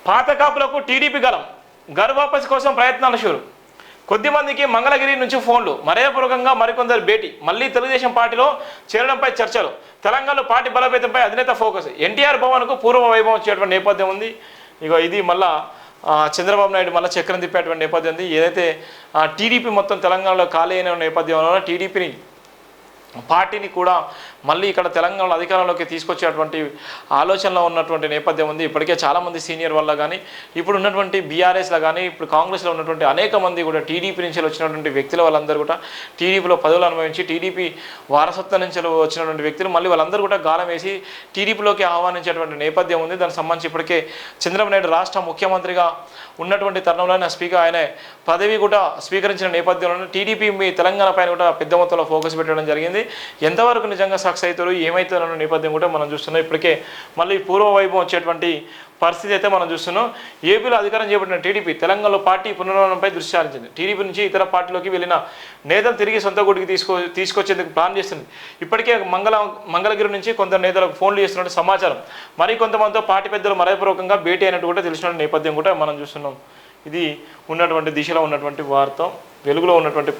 పాత కాపులకు టీడీపీ గర్వాపసి కోసం ప్రయత్నాలు షూరు. కొద్దిమందికి మంగళగిరి నుంచి ఫోన్లు, మర్యాదపూర్వకంగా మరికొందరు భేటీ, మళ్ళీ తెలుగుదేశం పార్టీలో చేరడంపై చర్చలు. తెలంగాణలో పార్టీ బలోపేతంపై అధినేత ఫోకస్. ఎన్టీఆర్ భవన్కు పూర్వ వైభవం వచ్చేటువంటి నేపథ్యం ఉంది. ఇది మళ్ళా చంద్రబాబు నాయుడు మళ్ళీ చక్రం తిప్పేటువంటి నేపథ్యం ఉంది. ఏదైతే టీడీపీ మొత్తం తెలంగాణలో ఖాళీ అయిన నేపథ్యంలో పార్టీని కూడా మళ్ళీ ఇక్కడ తెలంగాణలో అధికారంలోకి తీసుకొచ్చేటువంటి ఆలోచనలో ఉన్నటువంటి నేపథ్యం ఉంది. ఇప్పటికే చాలామంది సీనియర్ వల్ల కానీ, ఇప్పుడు ఉన్నటువంటి బీఆర్ఎస్లో కానీ, ఇప్పుడు కాంగ్రెస్లో ఉన్నటువంటి అనేక మంది కూడా టీడీపీ నుంచి వచ్చినటువంటి వ్యక్తుల వాళ్ళందరూ కూడా టీడీపీలో పదవులు అనుభవించి టీడీపీ వారసత్వం నుంచి వచ్చినటువంటి వ్యక్తులు మళ్ళీ వాళ్ళందరూ కూడా గాలం వేసి టీడీపీలోకి ఆహ్వానించేటువంటి నేపథ్యం ఉంది. దానికి సంబంధించి ఇప్పటికే చంద్రబాబు నాయుడు రాష్ట్ర ముఖ్యమంత్రిగా ఉన్నటువంటి తరుణంలోనే ఆయన పదవి కూడా స్వీకరించిన నేపథ్యంలో టీడీపీ మీ తెలంగాణ పైన కూడా పెద్ద మొత్తంలో ఫోకస్ పెట్టడం జరిగింది. ఎంతవరకు నిజంగా సక్సెస్ అవుతారు, ఏమవుతారన్న నేపథ్యం కూడా మనం చూస్తున్నాం. ఇప్పటికే మళ్ళీ పూర్వ వైభవం వచ్చేటువంటి పరిస్థితి అయితే మనం చూస్తున్నాం. ఏపీలో అధికారం చేపట్టిన టీడీపీ తెలంగాణలో పార్టీ పునర్నిర్మాణంపై దృష్టి సారించింది. టీడీపీ నుంచి ఇతర పార్టీలోకి వెళ్ళిన నేతలు తిరిగి సొంత గుడికి తీసుకొచ్చేందుకు ప్లాన్ చేస్తుంది. ఇప్పటికే మంగళగిరి నుంచి కొందరు నేతలకు ఫోన్లు చేస్తున్నట్టు సమాచారం. మరి కొంతమందితో పార్టీ పెద్దలు మర్యాదపూర్వకంగా భేటీ అయినట్టు కూడా తెలిసిన నేపథ్యం కూడా మనం చూస్తున్నాం. ఇది ఉన్నటువంటి దిశలో ఉన్నటువంటి వార్త, వెలుగులో ఉన్నటువంటి